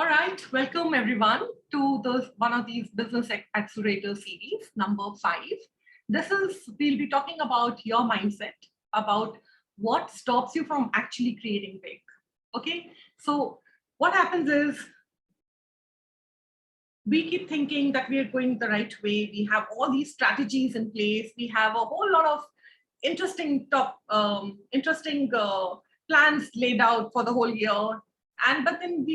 All right, welcome everyone to one of these Business Accelerator series, number 5. We'll be talking about your mindset, about what stops you from actually creating big. Okay, so what happens is we keep thinking that we are going the right way. We have all these strategies in place. We have a whole lot of interesting plans laid out for the whole year. But then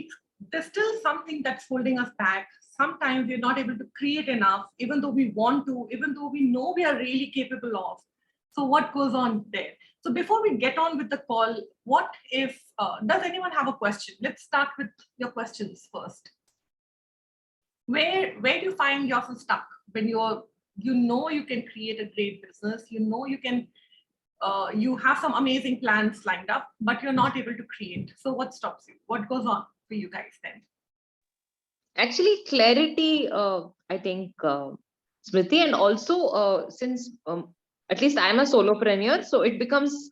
there's still something that's holding us back. Sometimes we're not able to create enough, even though we want to, even though we know we are really capable of. So what goes on there? So before we get on with the call, what if, does anyone have a question? Let's start with your questions first. Where do you find yourself stuck when you know you can create a great business, you know you can, you have some amazing plans lined up, but you're not able to create? So what stops you? What goes on for you guys then? Actually, clarity, I think, Smriti, and also since at least I'm a solopreneur, so it becomes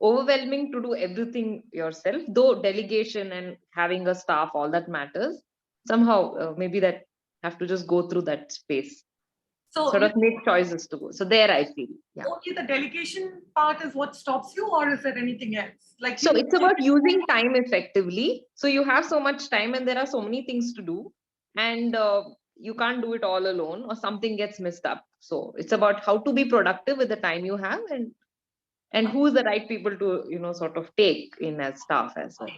overwhelming to do everything yourself, though delegation and having a staff, all that matters. Somehow, maybe that have to just go through that space. So sort of make choices to go. So there I feel. Yeah. Okay, the delegation part is what stops you, or is there anything else? Like, so it's about using time effectively. So you have so much time and there are so many things to do, and you can't do it all alone, or something gets messed up. So it's about how to be productive with the time you have, and who's the right people to sort of take in as staff as well.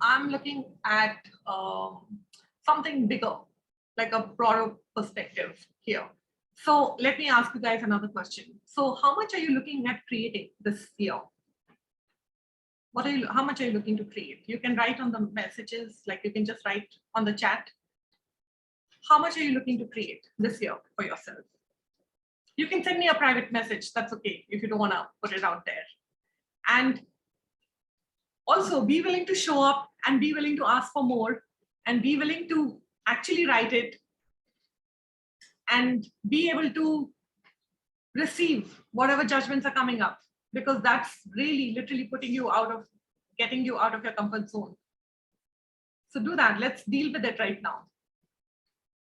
I'm looking at something bigger, like a broader perspective here. So let me ask you guys another question. So how much are you looking at creating this year? How much are you looking to create? You can write on the messages, like you can just write on the chat. How much are you looking to create this year for yourself? You can send me a private message. That's okay if you don't want to put it out there. And also be willing to show up and be willing to ask for more and be willing to actually write it and be able to receive whatever judgments are coming up, because that's really literally getting you out of your comfort zone. So do that. Let's deal with it right now.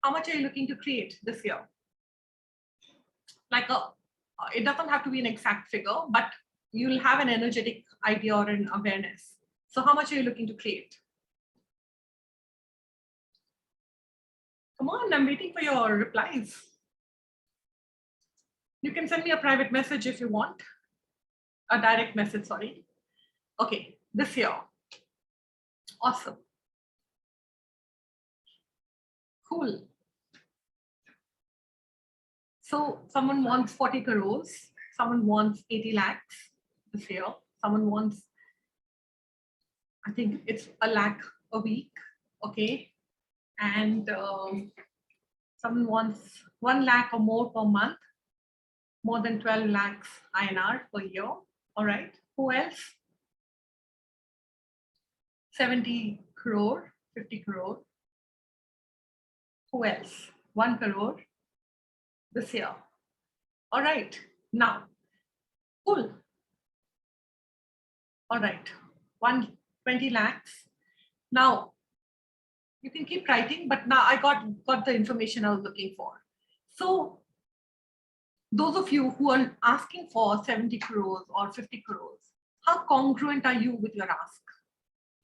How much are you looking to create this year? Like it doesn't have to be an exact figure, but you'll have an energetic idea or an awareness. So how much are you looking to create? Come on, I'm waiting for your replies. You can send me a private message if you want. A direct message, sorry. Okay, this year. Awesome. Cool. So someone wants 40 crores. Someone wants 80 lakhs this year. Someone wants, I think it's a lakh a week. Okay. And someone wants 1 lakh or more per month, more than 12 lakhs INR per year. All right. Who else? 70 crore, 50 crore. Who else? 1 crore this year. All right. Now, cool. All right. 120 lakhs. Now, you can keep writing, but now I got the information I was looking for. So those of you who are asking for 70 crores or 50 crores, how congruent are you with your ask?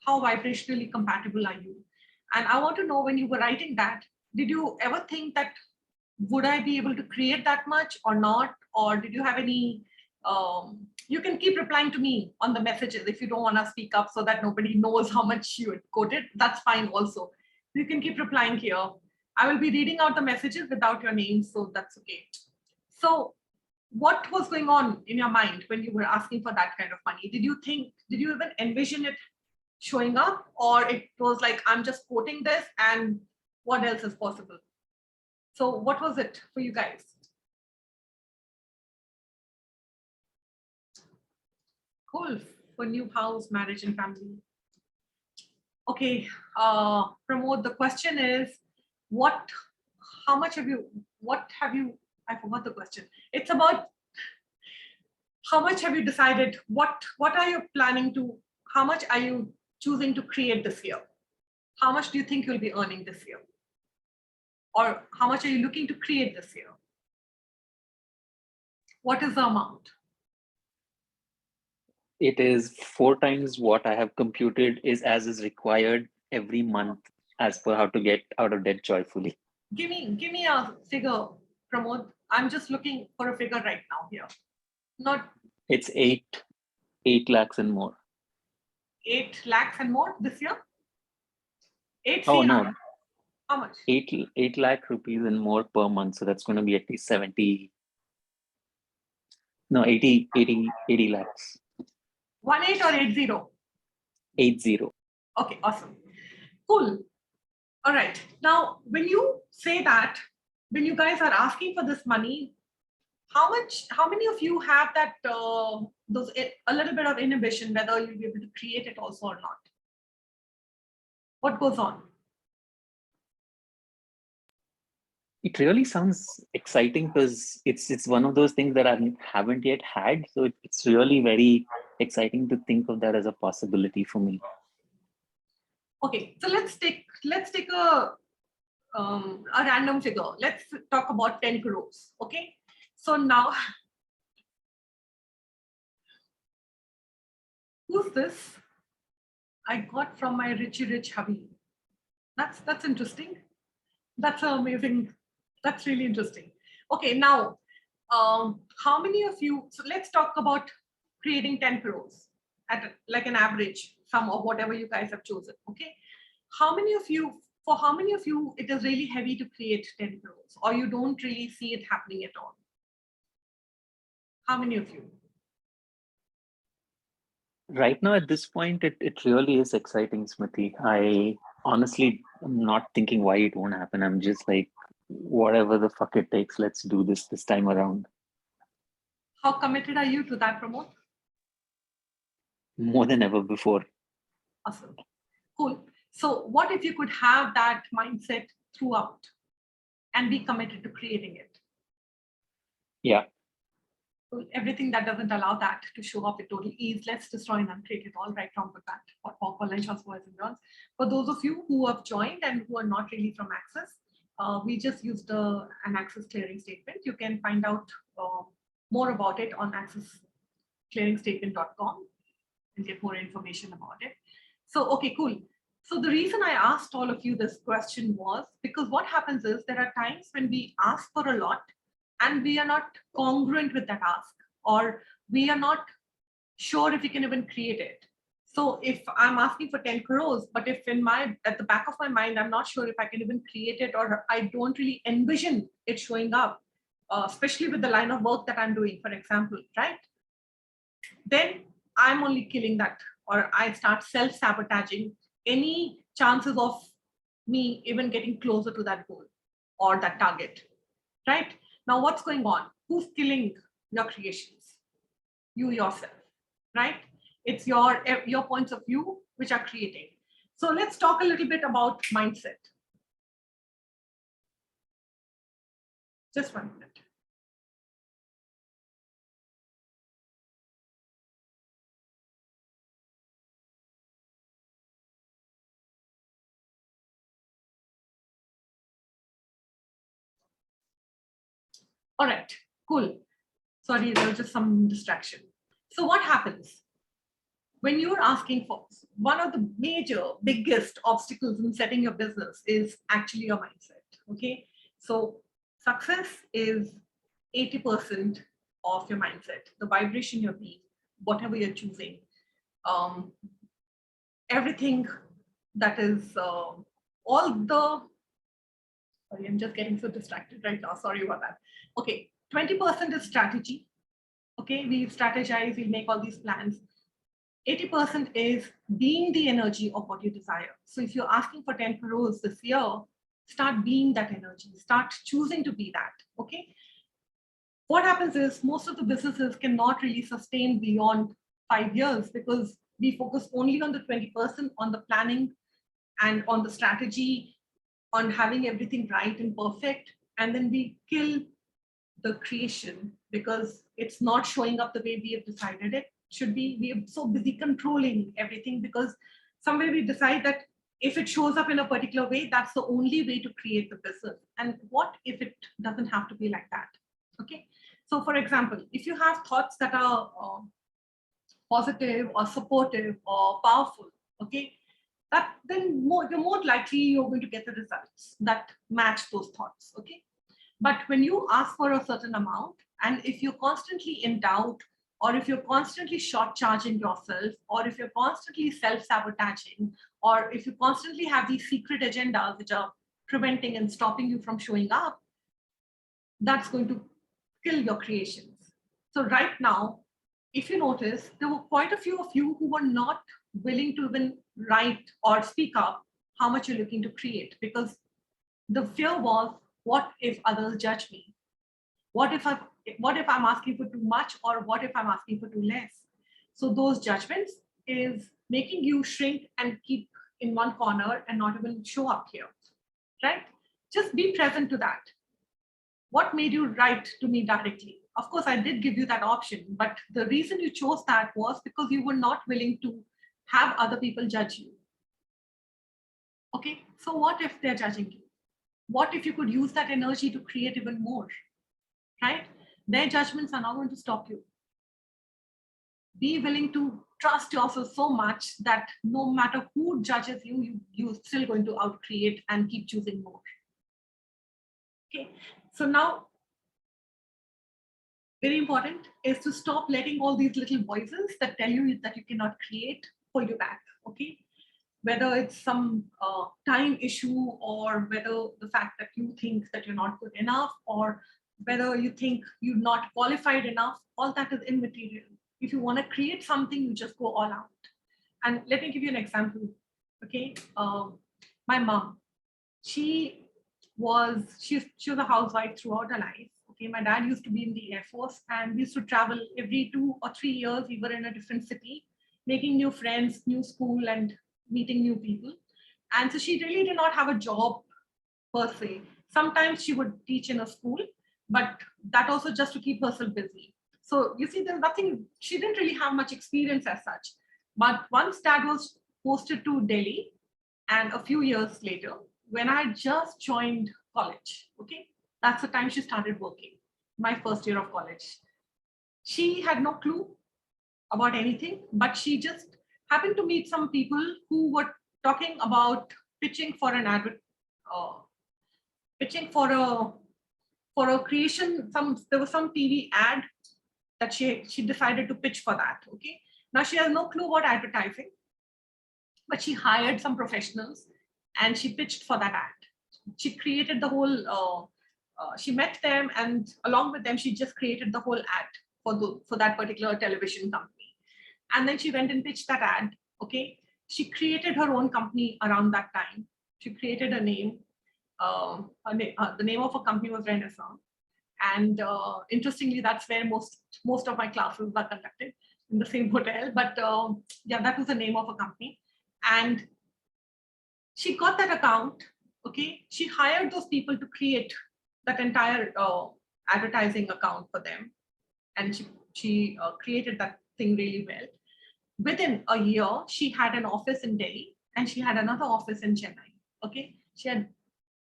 How vibrationally compatible are you? And I want to know, when you were writing that, did you ever think that, would I be able to create that much or not? Or did you have any, you can keep replying to me on the messages if you don't want to speak up so that nobody knows how much you had quoted. That's fine also. You can keep replying here. I will be reading out the messages without your name, so that's okay. So what was going on in your mind when you were asking for that kind of money? Did you even envision it showing up, or it was like, I'm just quoting this and what else is possible? So what was it for you guys? Cool. For new house, marriage and family. Okay, Pramod, the question is, I forgot the question. It's about how much have you decided, what are you planning to, how much are you choosing to create this year? How much do you think you'll be earning this year? Or how much are you looking to create this year? What is the amount? It is 4 times what I have computed is as is required every month as per how to get out of debt joyfully. Give me a figure, Pramod. I'm just looking for a figure right now here. Not It's 8 lakhs and more. 8 lakhs and more this year? 8 Oh CR. no, How much? 8 lakh rupees and more per month. So that's going to be at least 70. No, 80 lakhs. 18 or 80? 80. Okay, awesome. Cool. All right. Now, when you say that, when you guys are asking for this money, how many of you have that a little bit of inhibition, whether you'll be able to create it also or not? What goes on? It really sounds exciting because it's one of those things that I haven't yet had. So it's really very exciting to think of that as a possibility for me. Okay, so let's take a random figure. Let's talk about 10 crores. Okay, so now who's this? I got from my Richie Rich hubby. That's interesting. That's amazing. That's really interesting. Okay, now how many of you? So let's talk about creating 10 crores at like an average sum of whatever you guys have chosen. Okay, how many of you? For how many of you it is really heavy to create 10 crores, or you don't really see it happening at all? How many of you? Right now, at this point, it really is exciting, Smriti. I honestly am not thinking why it won't happen. I'm just like, whatever the fuck it takes, let's do this time around. How committed are you to that, Pramod? More than ever before. Awesome. Cool. So what if you could have that mindset throughout and be committed to creating it? Yeah. So everything that doesn't allow that to show up with total ease, let's destroy and uncreate it all right from the bat. For lunch, boys and girls. For those of you who have joined and who are not really from Access, we just used an Access clearing statement. You can find out more about it on accessclearingstatement.com and get more information about it. So, okay, cool. So the reason I asked all of you this question was because what happens is there are times when we ask for a lot and we are not congruent with that ask, or we are not sure if we can even create it. So if I'm asking for 10 crores, but if at the back of my mind, I'm not sure if I can even create it, or I don't really envision it showing up, especially with the line of work that I'm doing, for example, right? Then I'm only killing that, or I start self-sabotaging any chances of me even getting closer to that goal or that target, right? Now, what's going on? Who's killing your creations? You yourself, right? It's your points of view which are creating. So let's talk a little bit about mindset. Just 1 minute. All right, cool. Sorry, there was just some distraction. So what happens? When you're asking for one of the biggest obstacles in setting your business is actually your mindset. Okay, so success is 80% of your mindset, the vibration you're being, whatever you're choosing, everything that is all the. Sorry, I'm just getting so distracted right now. Sorry about that. Okay, 20% is strategy. Okay, we strategize, we make all these plans. 80% is being the energy of what you desire. So if you're asking for 10 crores this year, start being that energy, start choosing to be that, okay? What happens is most of the businesses cannot really sustain beyond 5 years because we focus only on the 20% on the planning and on the strategy, on having everything right and perfect. And then we kill the creation because it's not showing up the way we have decided it should be. We are so busy controlling everything because somewhere we decide that If it shows up in a particular way, that's the only way to create the business. And what if it doesn't have to be like that? Okay. So for example, if you have thoughts that are positive or supportive or powerful, okay, that then you're more likely you're going to get the results that match those thoughts. Okay. But when you ask for a certain amount, and if you're constantly in doubt, or if you're constantly short charging yourself, or if you're constantly self-sabotaging, or if you constantly have these secret agendas which are preventing and stopping you from showing up, that's going to kill your creations. So right now, if you notice, there were quite a few of you who were not willing to even write or speak up how much you're looking to create, because the fear was, what if others judge me? What if I'm asking for too much, or what if I'm asking for too less? So those judgments is making you shrink and keep in one corner and not even show up here, right? Just be present to that. What made you write to me directly? Of course, I did give you that option, but the reason you chose that was because you were not willing to have other people judge you. Okay, so what if they're judging you? What if you could use that energy to create even more, right? Their judgments are not going to stop you. Be willing to trust yourself so much that no matter who judges you, you're still going to outcreate and keep choosing more. Okay, so now, very important is to stop letting all these little voices that tell you that you cannot create pull you back. Okay, whether it's some time issue, or whether the fact that you think that you're not good enough, or whether you think you're not qualified enough, all that is immaterial. If you want to create something, you just go all out. And let me give you an example. Okay, my mom, she was a housewife throughout her life. Okay, my dad used to be in the Air Force, and we used to travel every 2 or 3 years. We were in a different city, making new friends, new school, and meeting new people. And so she really did not have a job per se. Sometimes she would teach in a school, but that also just to keep herself busy. So you see, there's nothing, she didn't really have much experience as such. But once dad was posted to Delhi, and a few years later, when I had just joined college, okay, that's the time she started working, my first year of college. She had no clue about anything, but she just happened to meet some people who were talking about pitching for an advert, pitching for a creation. There was some TV ad that she decided to pitch for that. Okay, now she has no clue about advertising, but she hired some professionals and she pitched for that ad. She created the whole. She met them, and along with them, she just created the whole ad for that particular television company. And then she went and pitched that ad. Okay, she created her own company around that time. She created a name. The name of her company was Renaissance. And interestingly, that's where most of my classes were conducted, in the same hotel. But yeah, that was the name of a company. And she got that account. Okay, she hired those people to create that entire advertising account for them, and she created that thing really well. Within a year, she had an office in Delhi, and she had another office in Chennai. Okay, she had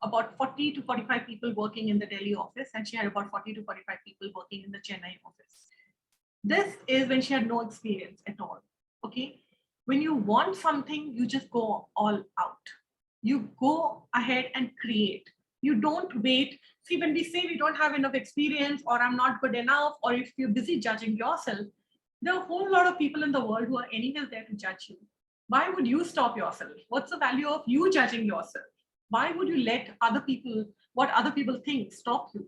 about 40 to 45 people working in the Delhi office, and she had about 40 to 45 people working in the Chennai office. This is when she had no experience at all. Okay, when you want something, you just go all out. You go ahead and create. You don't wait. See, when we say we don't have enough experience, or I'm not good enough, or if you're busy judging yourself, there are a whole lot of people in the world who are anyways there to judge you. Why would you stop yourself? What's the value of you judging yourself? Why would you let other people, what other people think, stop you,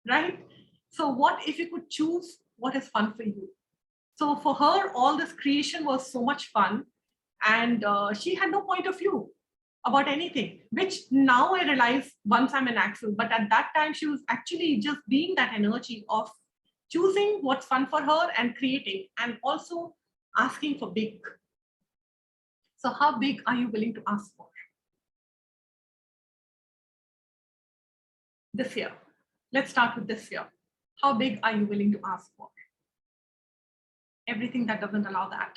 right? So what if you could choose what is fun for you? So for her, all this creation was so much fun, and she had no point of view about anything, which now I realize once I'm in Axel. But at that time, she was actually just being that energy of choosing what's fun for her and creating, and also asking for big. So how big are you willing to ask for? This year. Let's start with this year. How big are you willing to ask for? Everything that doesn't allow that.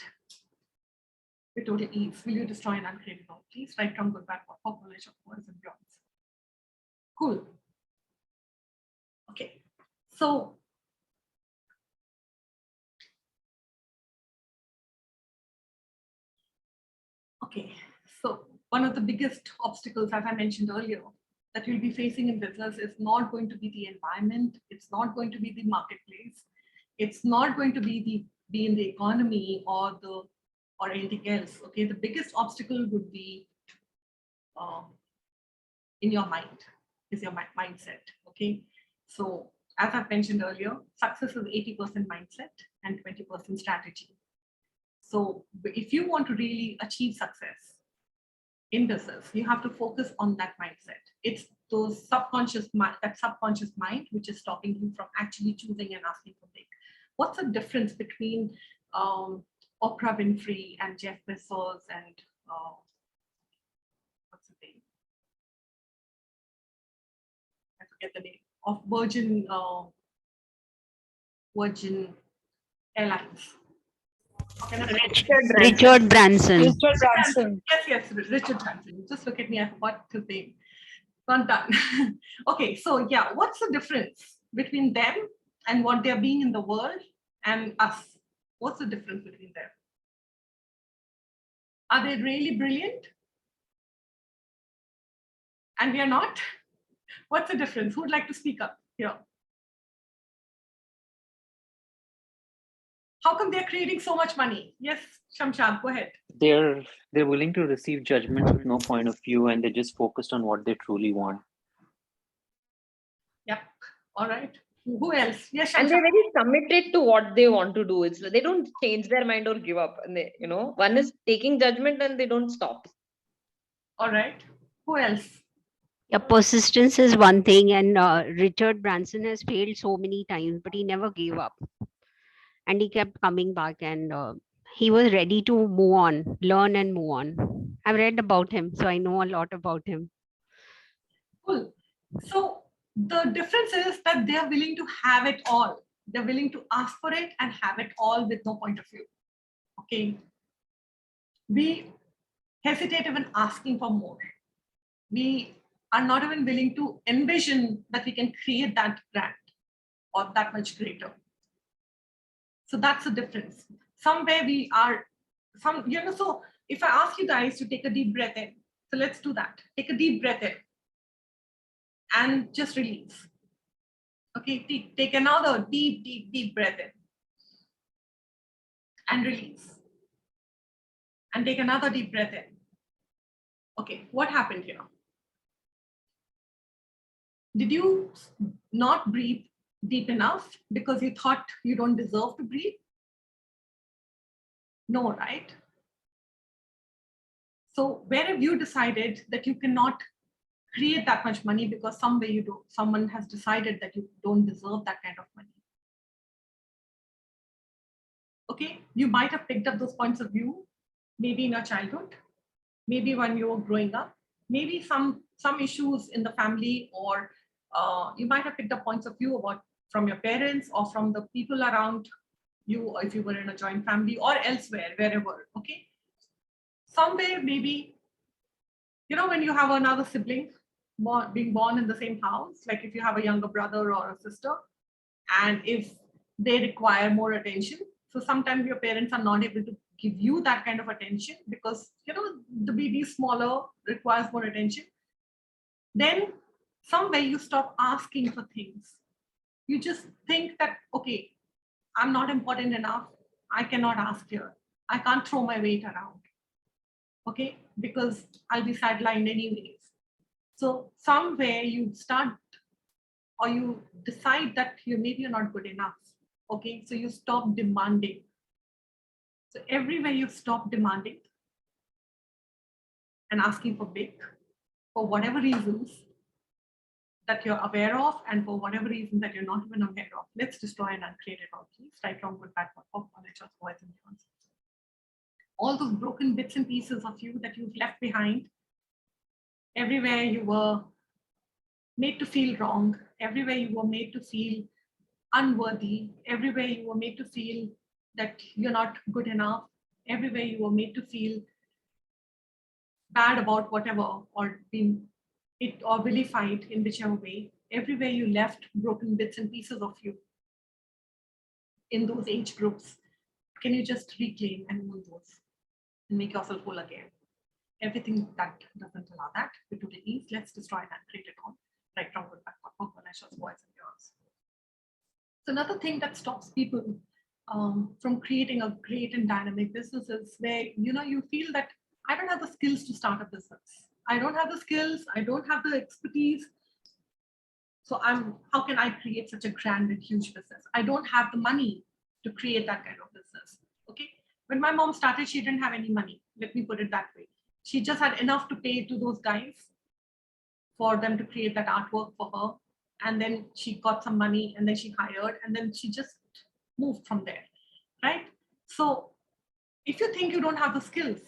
with total ease. Will you destroy and uncreate it all, please? Right from good, bad, for knowledge of words and beyond. Cool. Okay. So okay. So one of the biggest obstacles, as I mentioned earlier, that you'll be facing in business is not going to be the environment. It's not going to be the marketplace. It's not going to be in the economy or anything else. Okay, the biggest obstacle would be in your mind, is your mindset. Okay, so as I've mentioned earlier, success is 80% mindset and 20% strategy. So if you want to really achieve success in business, you have to focus on that mindset. It's those subconscious mind which is stopping you from actually choosing and asking for big. What's the difference between Oprah Winfrey and Jeff Bezos and what's the name? I forget the name of Virgin Airlines. Richard Branson. Yes, Richard Branson. Just look at me, I forgot his name. Not done. Okay, so yeah, what's the difference between them and what they're being in the world and us? What's the difference between them? Are they really brilliant? And we are not? What's the difference? Who would like to speak up here? How come they're creating so much money? Yes, Shamshad, go ahead. They're willing to receive judgments with no point of view, and they're just focused on what they truly want. Yeah, all right. Who else? Yes, And Shamshad. they're very committed to what they want to do. It's they don't change their mind or give up. And they, one is taking judgment and they don't stop. All right. Who else? Yeah, persistence is one thing, and Richard Branson has failed so many times, but he never gave up, and he kept coming back, and he was ready to move on, learn and move on. I've read about him, so I know a lot about him. Cool. So the difference is that they are willing to have it all. They're willing to ask for it and have it all with no point of view. Okay. We hesitate even asking for more. We are not even willing to envision that we can create that brand or that much greater. So that's the difference. Somewhere we are, so if I ask you guys to take a deep breath in, so let's do that. Take a deep breath in and just release. Okay, take another deep breath in and release. And take another deep breath in. Okay, what happened here? Did you not breathe deep enough because you thought you don't deserve to breathe? No, right? So where have you decided that you cannot create that much money because someone has decided that you don't deserve that kind of money? Okay, you might have picked up those points of view, maybe in your childhood, maybe when you were growing up, maybe some issues in the family, or you might have picked up points of view from your parents or from the people around you, if you were in a joint family or elsewhere, wherever. Okay, somewhere maybe, when you have another sibling being born in the same house, like if you have a younger brother or a sister, and if they require more attention, so sometimes your parents are not able to give you that kind of attention because the baby is smaller, requires more attention. Then somewhere you stop asking for things. You just think that, okay, I'm not important enough, I cannot ask here, I can't throw my weight around, okay, because I'll be sidelined anyways. So somewhere you start, or you decide that maybe you're not good enough. Okay, so you stop demanding. So everywhere you stop demanding and asking for big, for whatever reasons that you're aware of, and for whatever reason that you're not even aware of, let's destroy and uncreate it all, please. Right, wrong, good, bad, for knowledge of words and beyond. All those broken bits and pieces of you that you've left behind, everywhere you were made to feel wrong, everywhere you were made to feel unworthy, everywhere you were made to feel that you're not good enough, Everywhere you were made to feel bad about whatever, or being it or vilified in whichever way. Everywhere you left broken bits and pieces of you in those age groups. Can you just reclaim and own those and make yourself whole again? Everything that doesn't allow that, with total ease, let's destroy that, create it all. Right from good back, Ganesh's voice and yours. So another thing that stops people from creating a great and dynamic business is where you feel that I don't have the skills to start a business. I don't have the skills. I don't have the expertise. So how can I create such a grand and huge business? I don't have the money to create that kind of business. Okay. When my mom started, she didn't have any money. Let me put it that way. She just had enough to pay to those guys for them to create that artwork for her. And then she got some money and then she hired and then she just moved from there, right? So if you think you don't have the skills,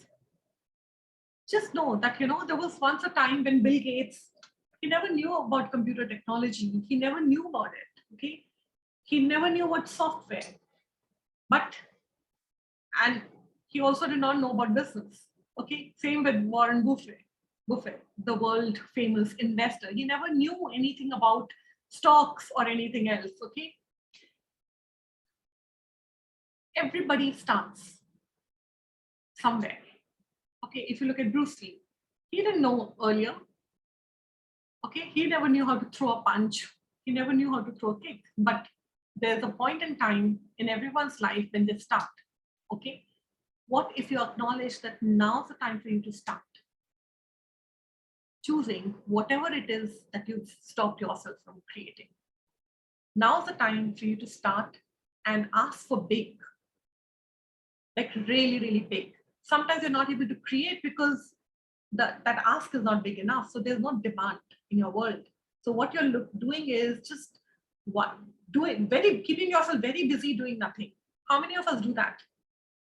just know that, there was once a time when Bill Gates, he never knew about computer technology. He never knew about it, okay? He never knew what software, and he also did not know about business, okay? Same with Warren Buffett, the world famous investor. He never knew anything about stocks or anything else, okay? Everybody starts somewhere, okay? If you look at Bruce Lee, he didn't know earlier, okay? He never knew how to throw a punch. He never knew how to throw a kick, but there's a point in time in everyone's life when they start, okay? What if you acknowledge that now's the time for you to start choosing whatever it is that you've stopped yourself from creating? Now's the time for you to start and ask for big, like really, really big. Sometimes you're not able to create because that ask is not big enough. So there's no demand in your world. So what you're doing is just keeping yourself very busy doing nothing. How many of us do that?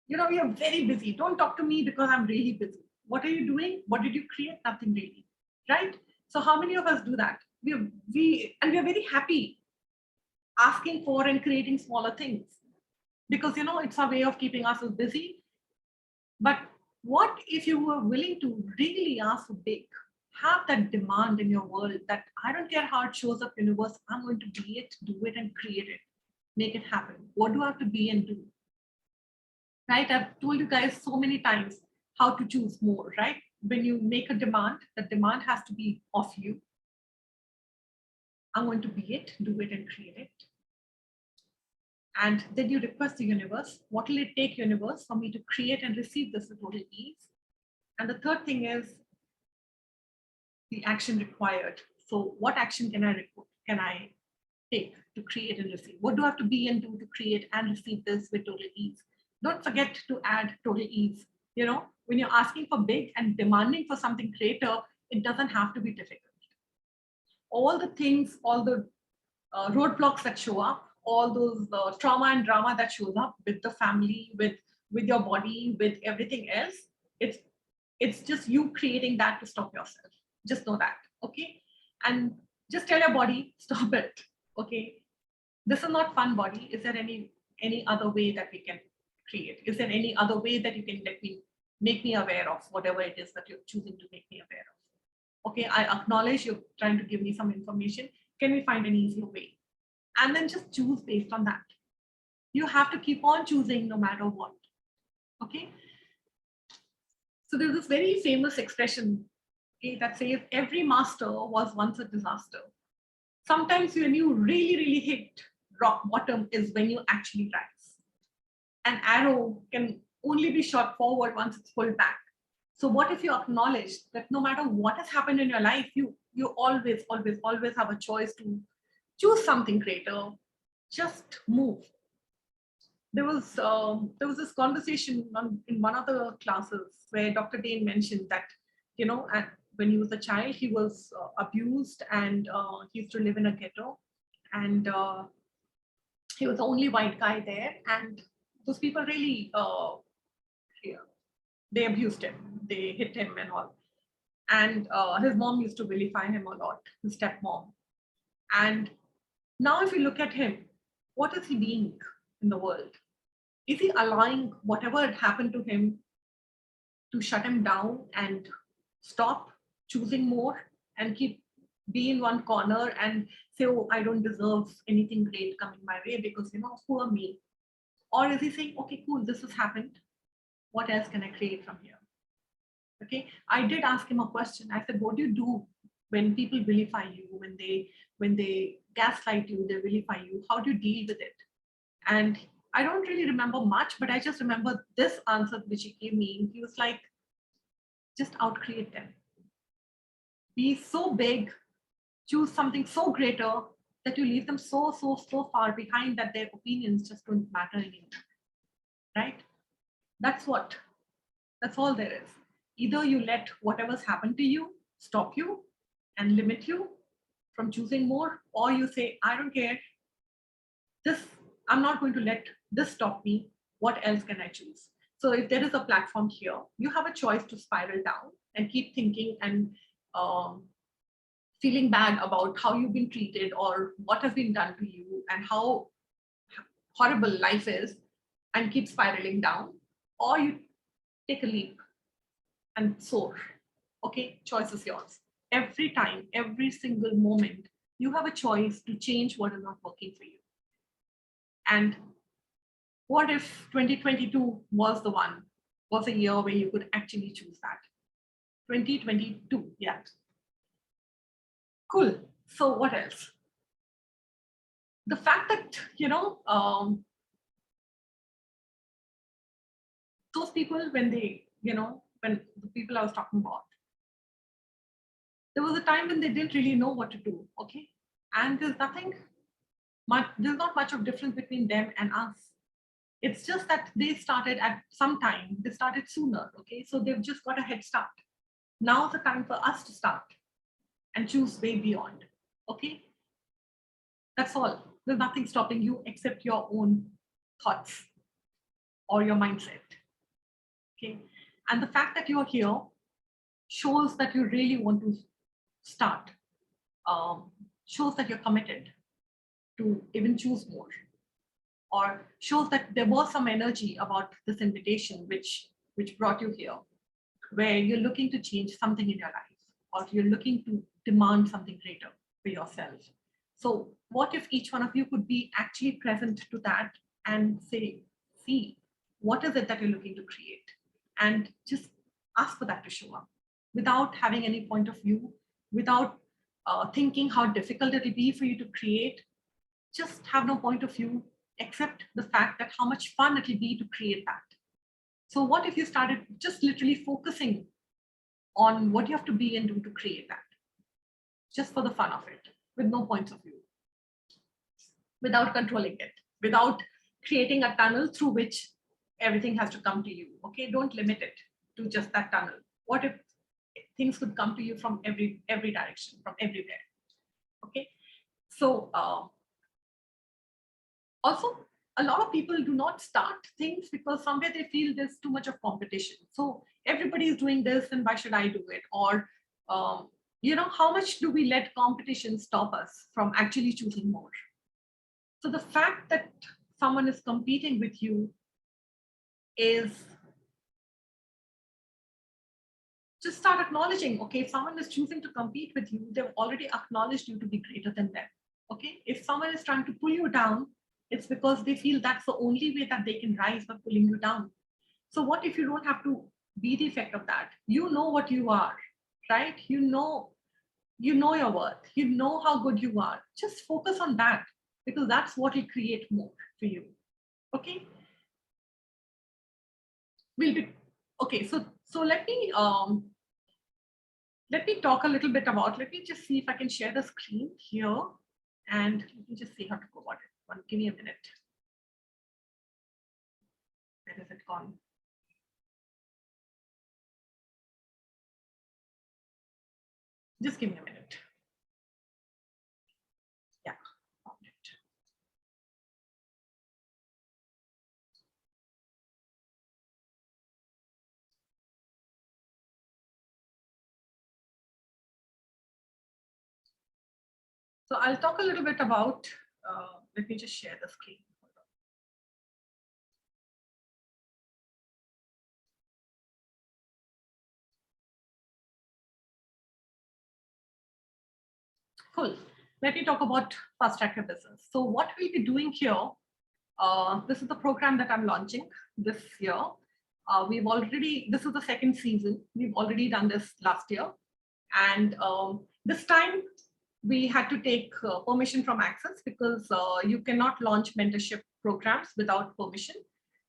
We are very busy. Don't talk to me because I'm really busy. What are you doing? What did you create? Nothing really, right? So how many of us do that? We are very happy asking for and creating smaller things because it's a way of keeping ourselves busy. But what if you were willing to really ask for big, have that demand in your world that I don't care how it shows up, universe, I'm going to be it, do it and create it, make it happen. What do I have to be and do? Right? I've told you guys so many times how to choose more, right? When you make a demand, the demand has to be of you. I'm going to be it, do it and create it. And then you request the universe, what will it take, universe, for me to create and receive this with total ease? And the third thing is the action required. So what action can I take to create and receive? What do I have to be and do to create and receive this with total ease? Don't forget to add total ease. When you're asking for big and demanding for something greater, it doesn't have to be difficult. All the things, all the roadblocks that show up, all those trauma and drama that shows up with the family, with your body, with everything else, it's just you creating that to stop yourself. Just know that, okay? And just tell your body, stop it, okay? This is not fun, body. Is there any other way that we can create? Is there any other way that you can make me aware of whatever it is that you're choosing to make me aware of? Okay, I acknowledge you're trying to give me some information. Can we find an easier way? And then just choose based on that. You have to keep on choosing no matter what, okay? So there's this very famous expression, okay, that says every master was once a disaster. Sometimes when you really, really hit rock bottom is when you actually rise. An arrow can only be shot forward once it's pulled back. So what if you acknowledge that no matter what has happened in your life, you always, always, always have a choice to choose something greater, just move. There was this conversation in one of the classes where Dr. Dane mentioned that, when he was a child, he was abused and he used to live in a ghetto, and he was the only white guy there, and those people really, they abused him, they hit him and all. And his mom used to vilify him a lot, his stepmom. And now if you look at him, what is he being in the world? Is he allowing whatever had happened to him to shut him down and stop choosing more and be in one corner and say, oh, I don't deserve anything great coming my way because, poor me? Or is he saying, okay, cool, this has happened. What else can I create from here? Okay, I did ask him a question. I said, what do you do when people vilify you, when they gaslight you, they vilify you? How do you deal with it? And I don't really remember much, but I just remember this answer which he gave me. He was like, just outcreate them. Be so big, choose something so greater that you leave them so far behind that their opinions just don't matter anymore. Right? That's all there is. Either you let whatever's happened to you stop you and limit you from choosing more, or you say, I don't care. I'm not going to let this stop me. What else can I choose? So if there is a platform here, you have a choice to spiral down and keep thinking and feeling bad about how you've been treated or what has been done to you and how horrible life is and keep spiraling down, or you take a leap and soar. Okay, choice is yours. Every time, every single moment, you have a choice to change what is not working for you. And what if 2022 was a year where you could actually choose that? 2022, yeah. Cool. So what else? The fact that, those people, when the people I was talking about, there was a time when they didn't really know what to do, okay? And there's not much of difference between them and us. It's just that they started at some time, they started sooner, okay? So they've just got a head start. Now's the time for us to start and choose way beyond, okay? That's all. There's nothing stopping you except your own thoughts or your mindset, okay? And the fact that you're here shows that you really want to start, shows that you're committed to even choose more, or shows that there was some energy about this invitation which brought you here, where you're looking to change something in your life, or you're looking to demand something greater for yourself. So what if each one of you could be actually present to that and say, see, what is it that you're looking to create? And just ask for that to show up without having any point of view, without thinking how difficult it'll be for you to create. Just have no point of view, except the fact that how much fun it'll be to create that. So what if you started just literally focusing on what you have to be and do to create that, just for the fun of it, with no points of view, without controlling it, without creating a tunnel through which everything has to come to you, okay? Don't limit it to just that tunnel. What if things could come to you from every direction, from everywhere, okay? So also, a lot of people do not start things because somewhere they feel there's too much of competition. So everybody is doing this, and why should I do it? Or, how much do we let competition stop us from actually choosing more? So the fact that someone is competing with you is just start acknowledging, okay, if someone is choosing to compete with you, they've already acknowledged you to be greater than them, okay? If someone is trying to pull you down, it's because they feel that's the only way that they can rise by pulling you down. So what if you don't have to be the effect of that? You know what you are, right? You know your worth. You know how good you are. Just focus on that, because that's what will create more for you, okay? Okay, so let me talk a little bit about, let me just see if I can share the screen here, and let me just see how to go about it. Give me a minute. Where has it gone? Just give me a minute. Yeah, found it. So I'll talk a little bit about, let me just share the screen. Cool. Let me talk about Fast Track Your Business. So what we'll be doing here, this is the program that I'm launching this year. This is the second season. We've already done this last year. And this time we had to take permission from Access because you cannot launch mentorship programs without permission.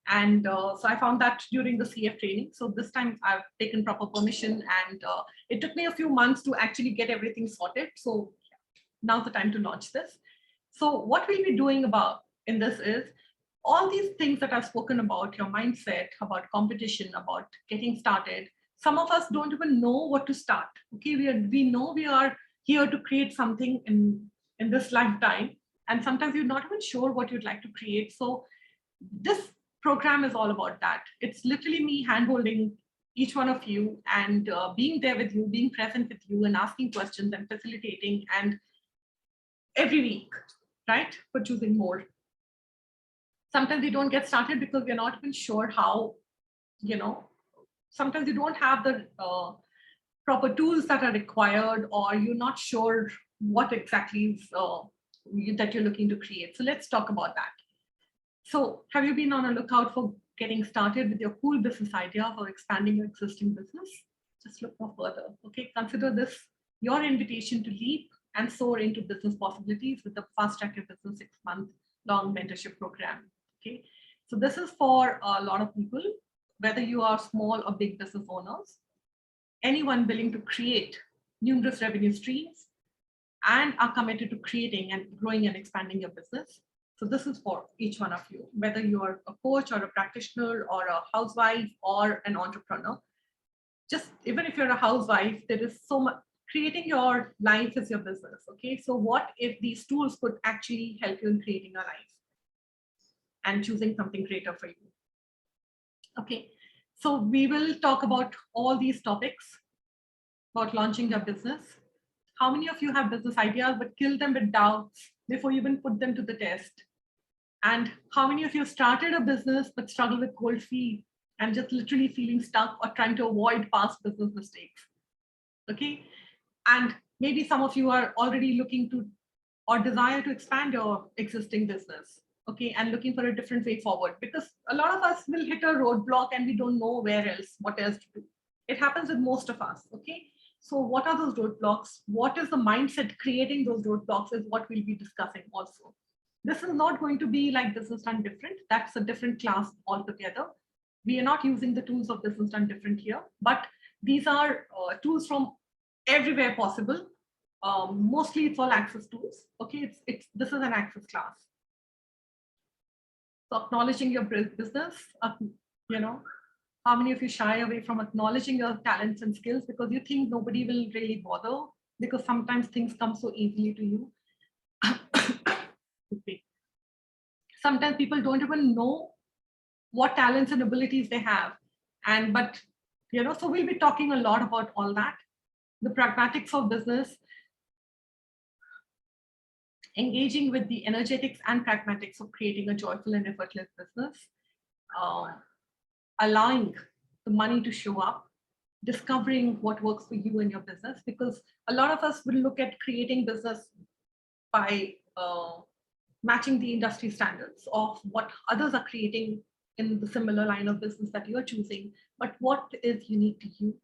And so I found that during the CF training. So this time I've taken proper permission, and it took me a few months to actually get everything sorted. So now's the time to launch this. So what we'll be doing in this is all these things that I've spoken about, your mindset, about competition, about getting started. Some of us don't even know what to start. Okay, we know we are here to create something in this lifetime, and sometimes you're not even sure what you'd like to create. So this program is all about that. It's literally me handholding each one of you and being there with you, being present with you, and asking questions and facilitating, and every week, right, for choosing more. Sometimes we don't get started because we're not even sure how, sometimes you don't have the proper tools that are required, or you're not sure what exactly is that you're looking to create. So let's talk about that. So have you been on a lookout for getting started with your cool business idea or expanding your existing business? Just look no further. Okay, consider this your invitation to leap and soar into business possibilities with the Fast Track Your Business 6-month-long mentorship program. Okay, so this is for a lot of people, whether you are small or big business owners, anyone willing to create numerous revenue streams and are committed to creating and growing and expanding your business. So this is for each one of you, whether you're a coach or a practitioner or a housewife or an entrepreneur. Just even if you're a housewife, there is so much. Creating your life is your business. Okay, so what if these tools could actually help you in creating your life and choosing something greater for you? Okay, so we will talk about all these topics about launching your business. How many of you have business ideas but kill them with doubts before you even put them to the test? And how many of you started a business but struggle with cold feet and just literally feeling stuck or trying to avoid past business mistakes? Okay, and maybe some of you are already looking to or desire to expand your existing business, okay, and looking for a different way forward, because a lot of us will hit a roadblock and we don't know what else to do. It happens with most of us. Okay, so what are those roadblocks? What is the mindset creating those roadblocks is what we'll be discussing also. This is not going to be like Business Done Different. That's a different class altogether. We are not using the tools of Business Done Different here, but these are tools from everywhere possible. Mostly it's all Access tools. Okay, this is an Access class. So acknowledging your business, how many of you shy away from acknowledging your talents and skills because you think nobody will really bother, because sometimes things come so easily to you. Okay. Sometimes people don't even know what talents and abilities they have. So we'll be talking a lot about all that. The pragmatics of business, engaging with the energetics and pragmatics of creating a joyful and effortless business, allowing the money to show up, discovering what works for you and your business, because a lot of us will look at creating business by matching the industry standards of what others are creating in the similar line of business that you're choosing. But what is unique to you?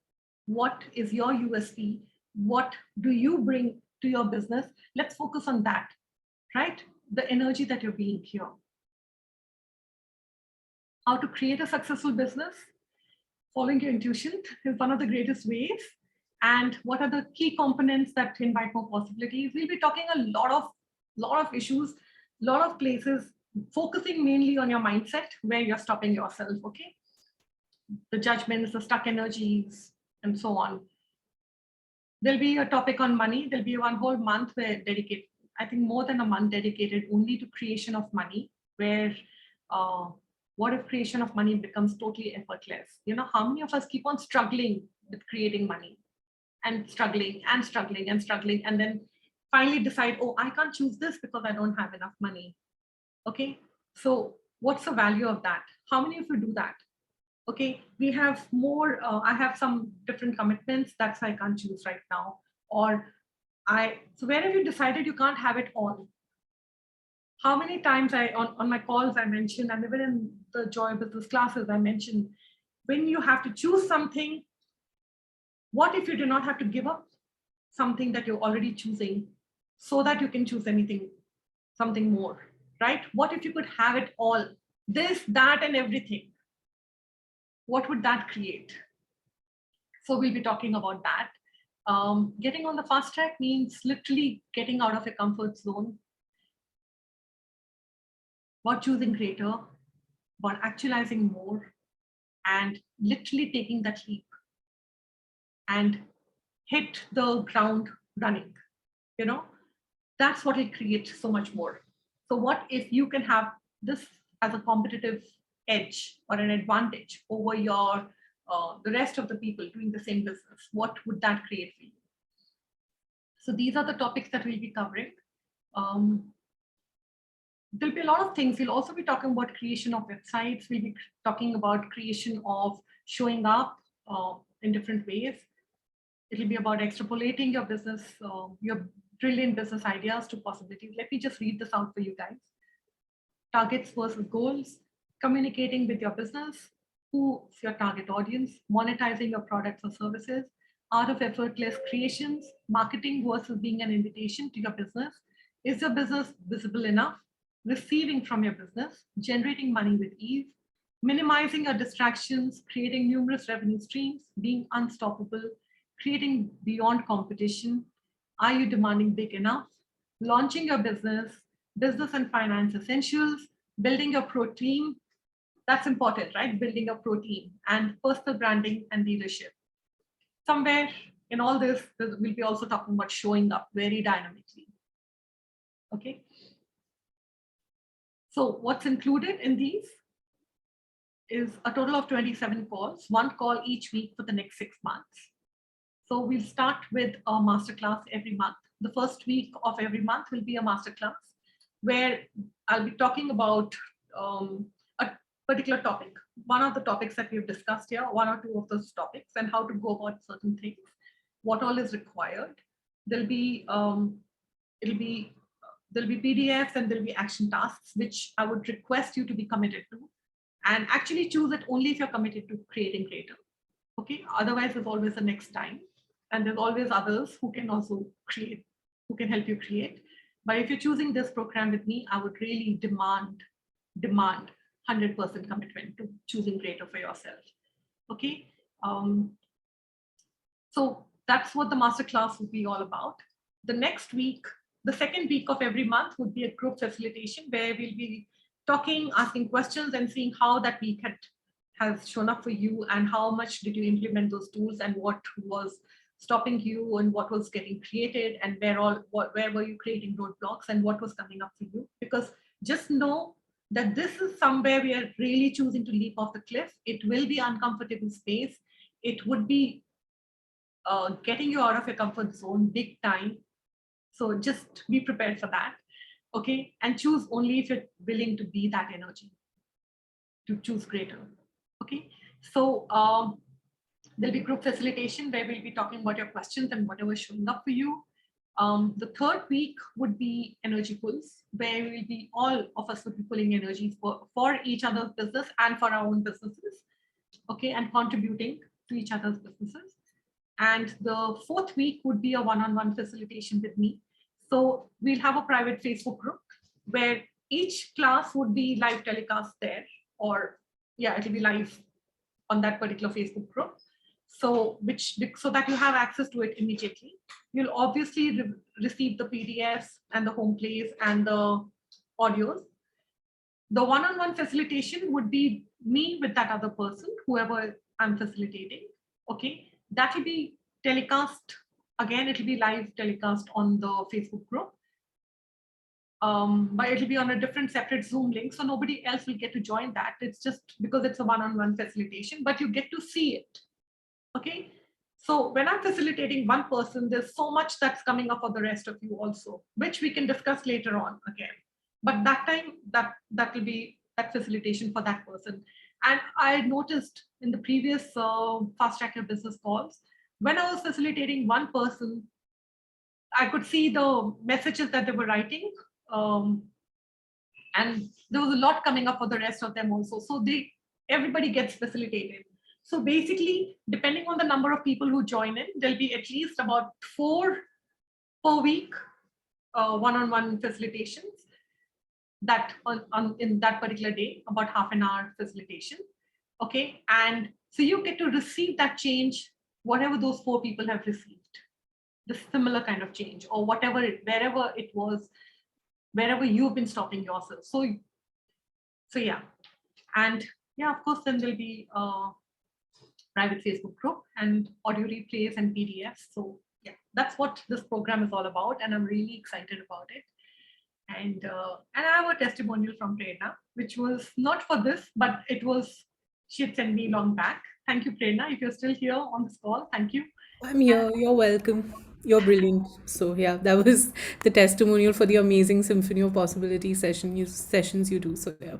What is your USP? What do you bring to your business? Let's focus on that, right? The energy that you're being here. How to create a successful business? Following your intuition is one of the greatest ways. And what are the key components that invite more possibilities? We'll be talking a lot of issues, a lot of places, focusing mainly on your mindset, where you're stopping yourself, okay? The judgments, the stuck energies, and so on. There'll be a topic on money. There'll be one whole month where I think more than a month dedicated only to creation of money, where what if creation of money becomes totally effortless? How many of us keep on struggling with creating money and struggling and struggling and struggling, and then finally decide, oh, I can't choose this because I don't have enough money. Okay, so what's the value of that? How many of you do that? Okay, we have more, I have some different commitments, that's why I can't choose right now. Or So where have you decided you can't have it all? How many times on my calls I mentioned, and even in the Joy Business classes, I mentioned, when you have to choose something, what if you do not have to give up something that you're already choosing so that you can choose something more, right? What if you could have it all, this, that, and everything? What would that create? So we'll be talking about that. Getting on the fast track means literally getting out of your comfort zone, about choosing greater, about actualizing more, and literally taking that leap and hit the ground running. That's what will create so much more. So what if you can have this as a competitive edge or an advantage over the rest of the people doing the same business? What would that create for you? So these are the topics that we'll be covering. There'll be a lot of things. We'll also be talking about creation of websites. We'll be talking about creation of showing up in different ways. It'll be about extrapolating your business, your brilliant business ideas to possibilities. Let me just read this out for you guys. Targets versus goals, communicating with your business, who's your target audience, monetizing your products or services, art of effortless creations, marketing versus being an invitation to your business. Is your business visible enough? Receiving from your business, generating money with ease, minimizing your distractions, creating numerous revenue streams, being unstoppable, creating beyond competition. Are you demanding big enough? Launching your business and finance essentials, building your pro team. That's important, right? Building a pro team, and personal branding and leadership. Somewhere in all this, we'll be also talking about showing up very dynamically. Okay. So what's included in these is a total of 27 calls, one call each week for the next 6 months. So we'll start with a masterclass every month. The first week of every month will be a masterclass where I'll be talking about a particular topic, one of the topics that we've discussed here, one or two of those topics, and how to go about certain things, what all is required. There'll be PDFs and there'll be action tasks, which I would request you to be committed to, and actually choose it only if you're committed to creating greater. Okay, otherwise there's always the next time, and there's always others who can also create, who can help you create. But if you're choosing this program with me, I would really demand 100% commitment to choosing greater for yourself. Okay, so that's what the masterclass would be all about. The next week, the second week of every month would be a group facilitation where we'll be talking, asking questions, and seeing how that week has shown up for you, and how much did you implement those tools, and what was stopping you, and what was getting created, and where were you creating roadblocks, and what was coming up for you. Because just know that this is somewhere we are really choosing to leap off the cliff. It will be uncomfortable space. It would be getting you out of your comfort zone big time. So just be prepared for that. Okay, and choose only if you're willing to be that energy, to choose greater. Okay, so there'll be group facilitation where we'll be talking about your questions and whatever is showing up for you. The third week would be energy pulls, where we'll be, all of us would be pulling energies for each other's business and for our own businesses. Okay, and contributing to each other's businesses. And the fourth week would be a one-on-one facilitation with me. So we'll have a private Facebook group where each class would be live telecast there, or yeah, it'll be live on that particular Facebook group. So that you have access to it immediately. You'll obviously receive the PDFs and the home plays and the audios. The one-on-one facilitation would be me with that other person, whoever I'm facilitating. Okay, that will be telecast. Again, it'll be live telecast on the Facebook group. But it'll be on a different separate Zoom link, so nobody else will get to join that. It's just because it's a one-on-one facilitation, but you get to see it. Okay, so when I'm facilitating one person, there's so much that's coming up for the rest of you also, which we can discuss later on again. But that time, that will be that facilitation for that person. And I noticed in the previous Fast Track Your Business calls, when I was facilitating one person, I could see the messages that they were writing. And there was a lot coming up for the rest of them also. So everybody gets facilitated. So basically, depending on the number of people who join in, there'll be at least about 4 per week one-on-one facilitations that in that particular day, about half an hour facilitation. Okay, and so you get to receive that change, whatever those 4 people have received, the similar kind of change, or whatever wherever it was, wherever you've been stopping yourself. So yeah, and yeah, of course, then there'll be a private Facebook group and audio replays and PDFs. So yeah, that's what this program is all about, and I'm really excited about it. And I have a testimonial from Prerna, which was not for this, but it was, she had sent me long back. Thank you, Prerna. If you're still here on this call, thank you. I'm here. You're welcome. You're brilliant. So yeah, that was the testimonial for the amazing Symphony of Possibility sessions you do. So yeah.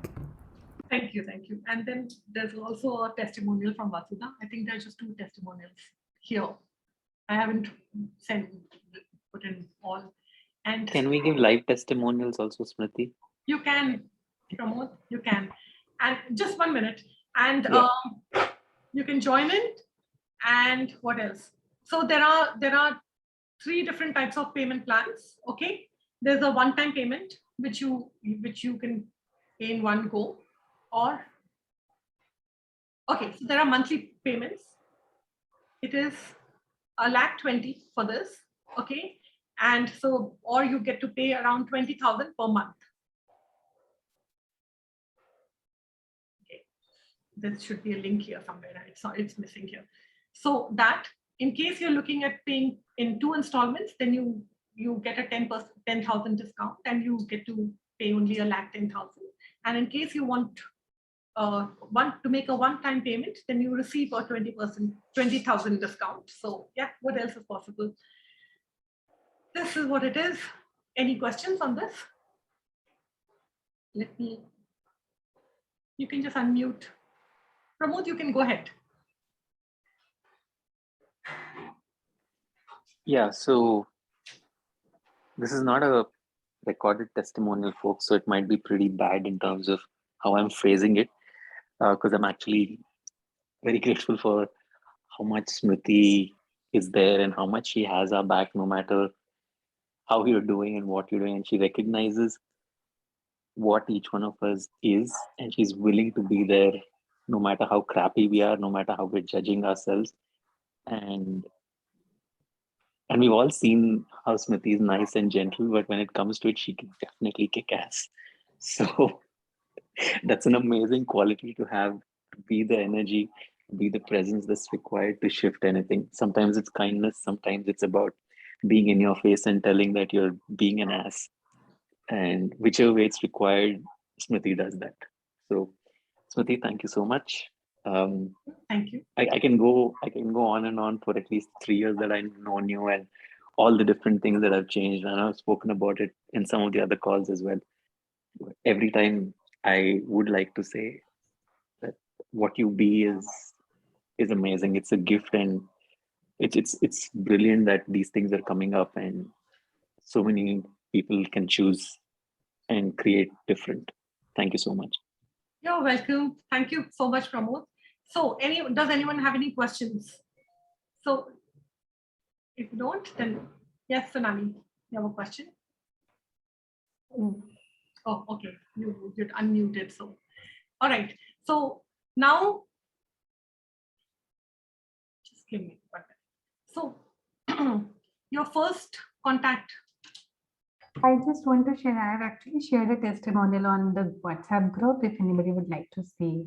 Thank you, thank you. And then there's also a testimonial from Vasudha. I think there's just 2 testimonials here. I haven't put in all. And Can we give live testimonials also, Smriti? you can, Pramod, you can. And just 1 minute. And Yeah. you can join in. And what else? So there are 3 different types of payment plans. Okay, there's a one-time payment which you can pay in one go, or okay, so there are monthly payments. It is 1,20,000 for this. Okay, and so, or you get to pay around 20,000 per month. Okay, there should be a link here somewhere. It's missing here. So that, in case you're looking at paying in 2 installments, then you get a 10,000 discount, and you get to pay only 1,10,000. And in case you want to make a one-time payment, then you receive a 20,000 discount. So yeah, what else is possible? This is what it is. Any questions on this? You can just unmute. Pramod, you can go ahead. Yeah, so this is not a recorded testimonial, folks, so it might be pretty bad in terms of how I'm phrasing it, because I'm actually very grateful for how much Smriti is there and how much she has our back, no matter how you're doing and what you're doing. And she recognizes what each one of us is, and she's willing to be there no matter how crappy we are, no matter how we're judging ourselves. And we've all seen how Smriti is nice and gentle, but when it comes to it, she can definitely kick ass. So that's an amazing quality to have, to be the energy, be the presence that's required to shift anything. Sometimes it's kindness, sometimes it's about being in your face and telling that you're being an ass. And whichever way it's required, Smriti does that. So Smriti, thank you so much. Thank you. I can go on and on for at least 3 years that I've known you, and all the different things that have changed. And I've spoken about it in some of the other calls as well. Every time I would like to say that what you be is amazing. It's a gift, and it's brilliant that these things are coming up and so many people can choose and create different. Thank you so much. You're welcome. Thank you so much, Pramod. So does anyone have any questions? So if you don't, then yes, Sonali, you have a question? Oh, okay. You're unmuted. So, all right. So now, just give me 1 minute. So your first contact. I just want to share, I have actually shared a testimonial on the WhatsApp group if anybody would like to see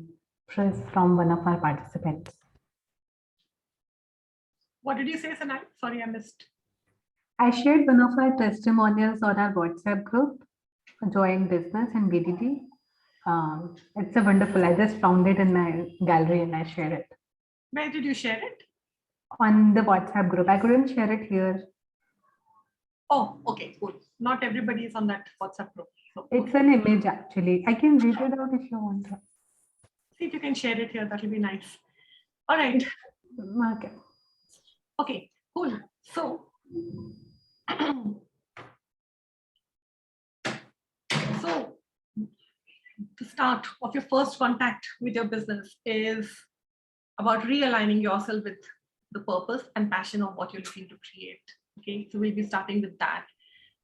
from one of our participants. What did you say, Sonali? Sorry, I missed. I shared one of our testimonials on our WhatsApp group, Join Business and BDD. It's a wonderful, I just found it in my gallery and I shared it. Where did you share it? On the WhatsApp group. I couldn't share it here. Oh, okay, cool. Not everybody is on that WhatsApp group. So, it's an image actually. I can read it out if you want to. See if you can share it here. That'll be nice. All right. Okay. Okay, cool. So So the start of your first contact with your business is about realigning yourself with the purpose and passion of what you're looking to create. Okay, so we'll be starting with that.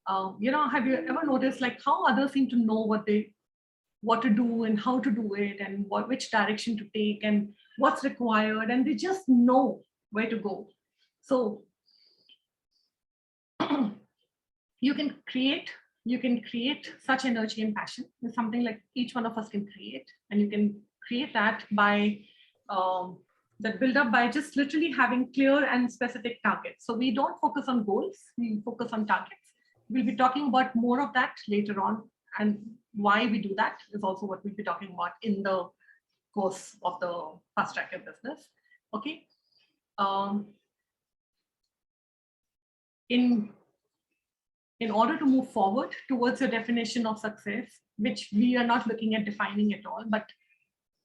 Have you ever noticed like how others seem to know what to do and how to do it and which direction to take and what's required, and they just know where to go. So you can create such energy and passion. It's something like each one of us can create, and you can create that by that build up by just literally having clear and specific targets. So we don't focus on goals, we focus on targets. We'll be talking about more of that later on, and why we do that is also what we'll be talking about in the course of the Fast Track Your Business. Okay. In order to move forward towards your definition of success, which we are not looking at defining at all, but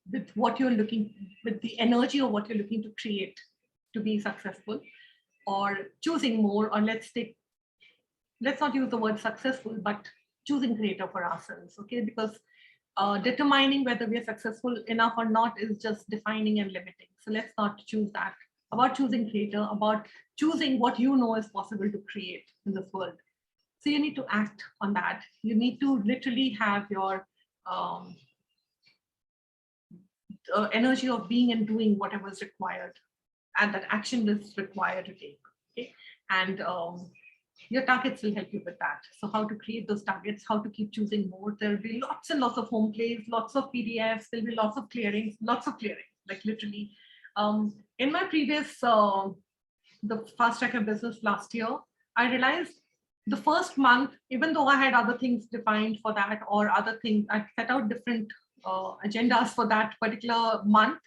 with what you're looking, with the energy of what you're looking to create to be successful, or choosing more, or let's not use the word successful, but choosing greater for ourselves, okay? Because determining whether we are successful enough or not is just defining and limiting. So let's not choose that. About choosing greater, about choosing what you know is possible to create in this world. So you need to act on that. You need to literally have your energy of being and doing whatever is required, and that action is required to take. Okay, and your targets will help you with that. So how to create those targets, how to keep choosing more. There will be lots and lots of home plays, lots of PDFs. There'll be lots of clearing, like literally. In my previous the Fast Track Your Business last year, I realized the first month, even though I had other things defined for that or other things, I set out different agendas for that particular month,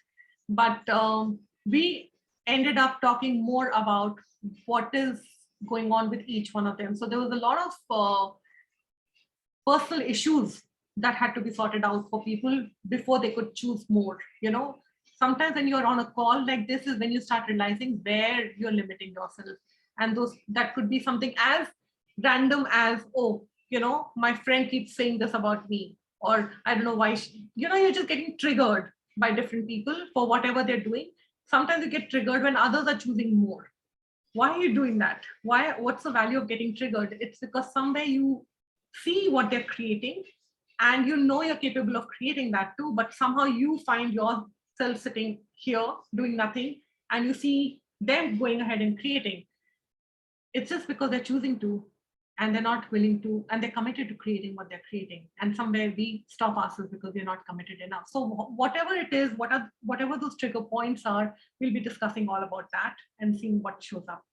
but we ended up talking more about what is going on with each one of them. So there was a lot of personal issues that had to be sorted out for people before they could choose more. Sometimes when you're on a call like this is when you start realizing where you're limiting yourself, and that could be something as random as, oh, my friend keeps saying this about me, or I don't know why you're just getting triggered by different people for whatever they're doing. Sometimes you get triggered when others are choosing more. Why are you doing that? What's the value of getting triggered? It's because somewhere you see what they're creating and you're capable of creating that too, but somehow you find yourself sitting here doing nothing and you see them going ahead and creating. It's just because they're choosing to, and they're not willing to, and they're committed to creating what they're creating. And somewhere we stop ourselves because we're not committed enough. So whatever it is, whatever those trigger points are, we'll be discussing all about that and seeing what shows up.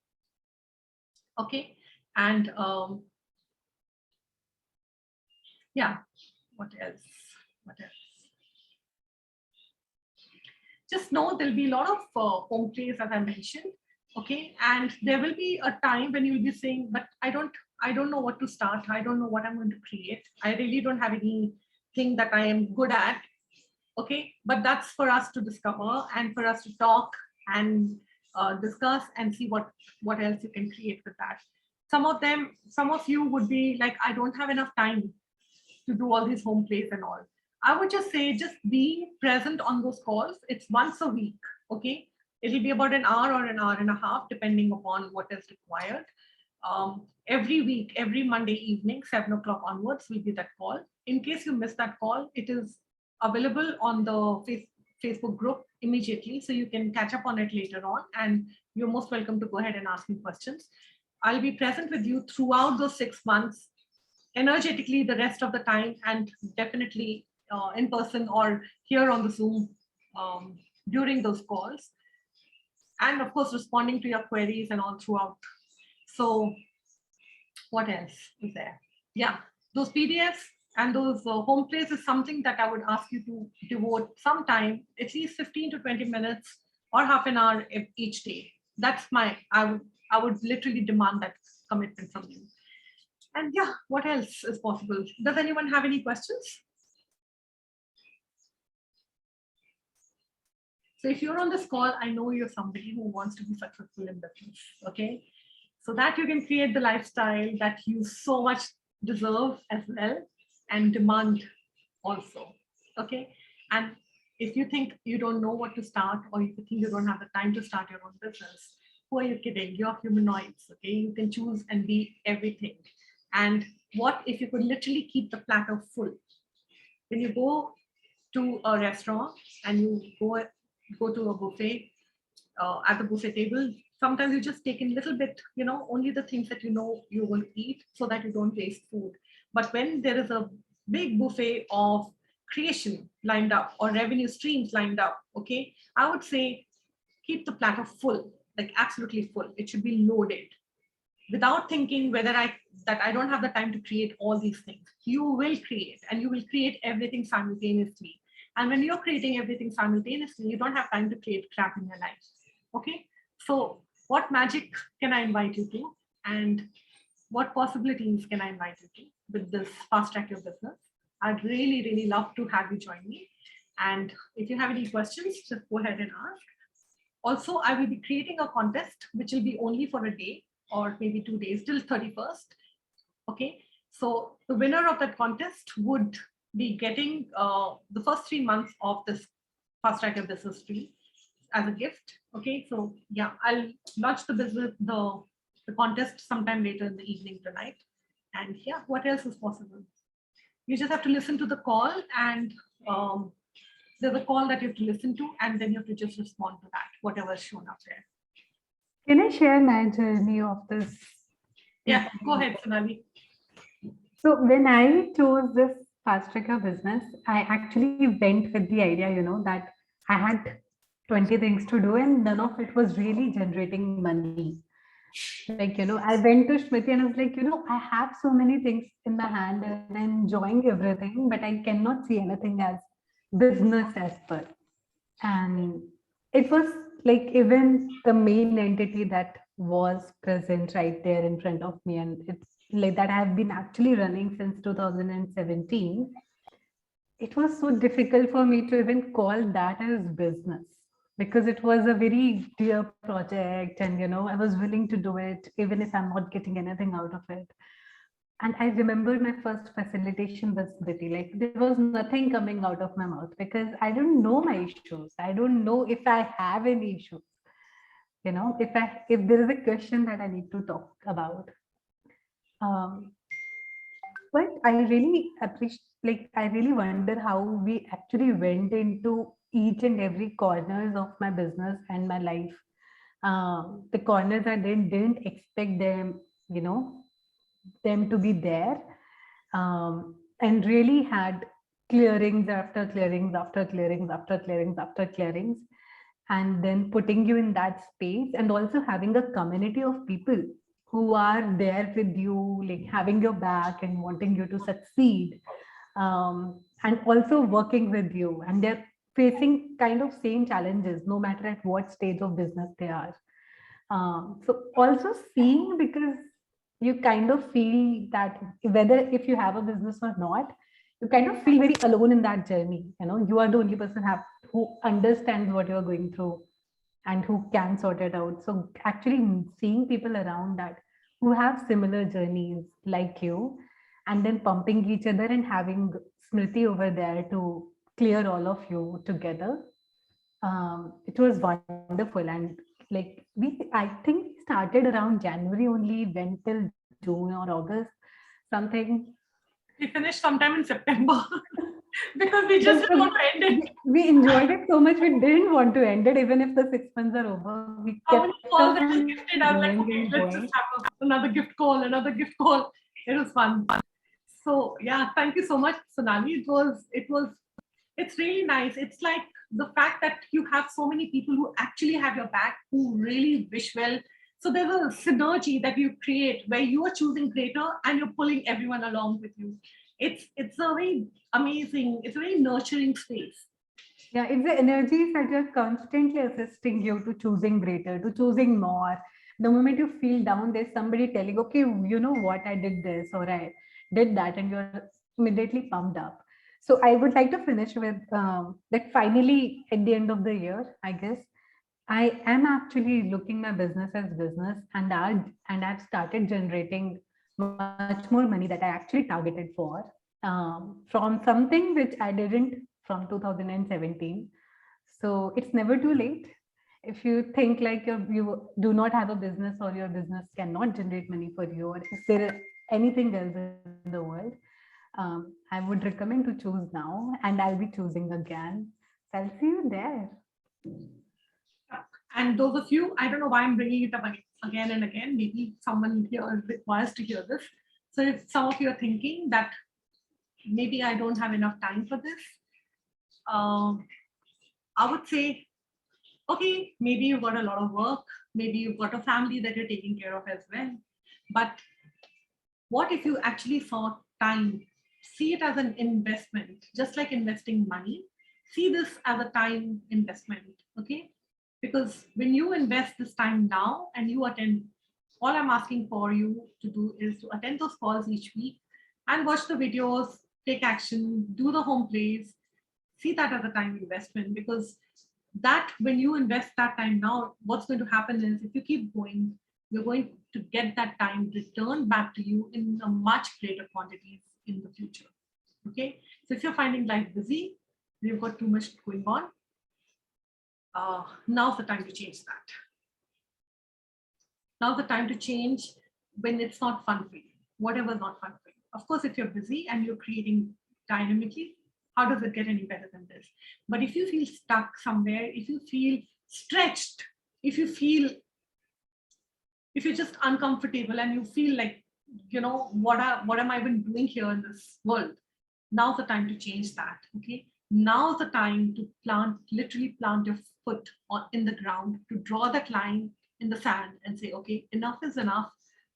Okay, and yeah, what else? Just know there'll be a lot of home plays, as I mentioned. Okay, and there will be a time when you'll be saying, but I don't know what to start. I don't know what I'm going to create. I really don't have anything that I am good at. Okay, but that's for us to discover and for us to talk and discuss and see what else you can create with that. Some of you would be like, I don't have enough time to do all these home plays and all. I would just say, just being present on those calls. It's once a week. Okay, it'll be about an hour or an hour and a half, depending upon what is required. Every week, every Monday evening, 7 o'clock onwards will be that call. In case you miss that call, it is available on the Facebook group immediately, so you can catch up on it later on, and you're most welcome to go ahead and ask me questions. I'll be present with you throughout those 6 months, energetically the rest of the time, and definitely in person or here on the Zoom during those calls, and of course responding to your queries and all throughout. So what else is there? Yeah, those PDFs and those home plays is something that I would ask you to devote some time, at least 15 to 20 minutes or half an hour each day. That's I would literally demand that commitment from you. And yeah, what else is possible? Does anyone have any questions? So if you're on this call, I know you're somebody who wants to be successful in business, okay? so that you can create the lifestyle that you so much deserve as well and demand also. Okay. And if you think you don't know what to start, or if you think you don't have the time to start your own business, who are you kidding? You're humanoids. Okay. You can choose and be everything. And what if you could literally keep the platter full? When you go to a restaurant and you go to a buffet, at the buffet table, sometimes you just take in a little bit, only the things that you will eat so that you don't waste food. But when there is a big buffet of creation lined up or revenue streams lined up, okay, I would say keep the platter full, like absolutely full. It should be loaded without thinking whether I don't have the time to create all these things. You will create, and you will create everything simultaneously. And when you're creating everything simultaneously, you don't have time to create crap in your life. Okay. So what magic can I invite you to? And what possibilities can I invite you to with this fast track your business? I'd really, really love to have you join me. And if you have any questions, just go ahead and ask. Also, I will be creating a contest, which will be only for a day or maybe 2 days till 31st. Okay. So the winner of that contest would be getting the first 3 months of this fast track your business free as a gift. Okay. So yeah, I'll launch the contest sometime later in the evening tonight. And yeah, what else is possible? You just have to listen to the call, and there's a call that you have to listen to, and then you have to just respond to that, whatever's shown up there. Can I share my journey of this? Yeah, go ahead, Sonali. So when I chose this fast tracker business, I actually went with the idea, that I had 20 things to do and none of it was really generating money. Like, I went to Smriti and I was like, I have so many things in my hand and I'm enjoying everything, but I cannot see anything as business as per. And it was like even the main entity that was present right there in front of me, and it's like that I've been actually running since 2017. It was so difficult for me to even call that as business, because it was a very dear project, and I was willing to do it even if I'm not getting anything out of it. And I remember my first facilitation was Smriti. Like there was nothing coming out of my mouth because I don't know my issues. I don't know if I have any issues. If there is a question that I need to talk about. Um, but I really appreciate, like I really wonder how we actually went into each and every corners of my business and my life. The corners I didn't expect them, them to be there, and really had clearings after clearings after clearings after clearings after clearings, and then putting you in that space, and also having a community of people who are there with you, like having your back and wanting you to succeed, and also working with you, and they're facing kind of same challenges no matter at what stage of business they are. So also seeing, because you kind of feel that whether if you have a business or not, you kind of feel very alone in that journey. You are the only person who understands what you're going through and who can sort it out. So actually seeing people around that who have similar journeys like you, and then pumping each other and having Smriti over there to clear all of you together, it was wonderful. And like I think we started around January only, went till June or August, something. We finished sometime in September because we just didn't want to end it. We enjoyed it so much, we didn't want to end it, even if the 6 months are over. We How kept many calls I was on gifted? I was like, going okay, and let's going. just have another gift call, another gift call. It was fun. So yeah, thank you so much, Sonali. It's really nice. It's like the fact that you have so many people who actually have your back, who really wish well. So there's a synergy that you create where you are choosing greater and you're pulling everyone along with you. It's a very amazing, it's a very nurturing space. Yeah, it's the energies that are constantly assisting you to choosing greater, to choosing more. The moment you feel down, there's somebody telling, okay, you know what, I did this or I did that, and you're immediately pumped up. So I would like to finish with that finally at the end of the year, I guess, I am actually looking my business as business, and I've started generating much more money that I actually targeted for, from something which I didn't from 2017. So it's never too late. If you think like you do not have a business, or your business cannot generate money for you, or if there is anything else in the world, I would recommend to choose now, and I'll be choosing again. So I'll see you there. And those of you, I don't know why I'm bringing it up again and again. Maybe someone here requires to hear this. So if some of you are thinking that maybe I don't have enough time for this, I would say, okay, maybe you've got a lot of work, maybe you've got a family that you're taking care of as well. But what if you actually saw time? See it as an investment, just like investing money. See this as a time investment, okay? Because when you invest this time now and you attend, all I'm asking for you to do is to attend those calls each week and watch the videos, take action, do the home plays, see that as a time investment. Because that when you invest that time now, what's going to happen is if you keep going, you're going to get that time returned back to you in a much greater quantities in the future. Okay, so if you're finding life busy, you've got too much going on, now's the time to change that. Now's the time to change when it's not fun for you, whatever's not fun for you. Of course, if you're busy and you're creating dynamically, how does it get any better than this? But if you feel stuck somewhere, if you feel stretched, if you're just uncomfortable and you feel like, what am I even doing here in this world? Now's the time to change that, okay? Now's the time to literally plant your foot in the ground, to draw that line in the sand and say, okay, enough is enough.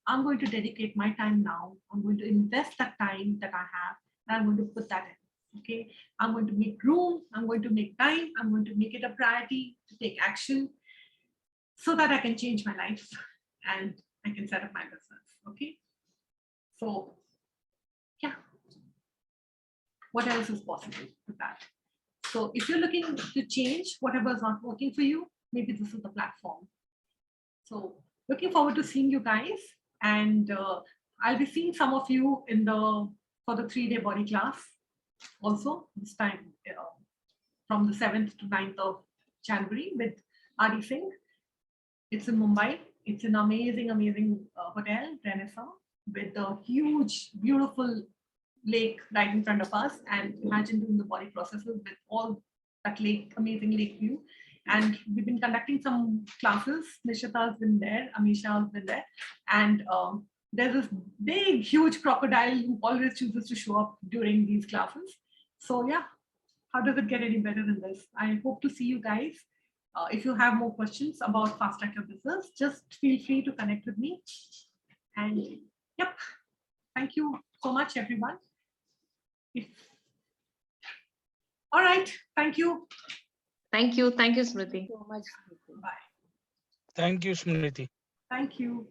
I'm going to dedicate my time now. I'm going to invest that time that I have, and I'm going to put that in, okay? I'm going to make room, I'm going to make time, I'm going to make it a priority to take action so that I can change my life and I can set up my business, okay? So, yeah. What else is possible with that? So if you're looking to change whatever is not working for you, maybe this is the platform. So looking forward to seeing you guys, and I'll be seeing some of you for the 3-day body class also this time, from the 7th to 9th of January with Adi Singh. It's in Mumbai. It's an amazing hotel, Renaissance, with a huge, beautiful lake right in front of us, and imagine doing the body processes with all that lake, amazing lake view. And we've been conducting some classes. Nishita's been there, Amisha's been there, and there's this big, huge crocodile who always chooses to show up during these classes. So yeah, how does it get any better than this? I hope to see you guys. If you have more questions about Fast Track Your Business, just feel free to connect with me. And yep, thank you so much, everyone. All right, thank you. Thank you, Smriti. So much. Bye. Thank you, Smriti. Thank you.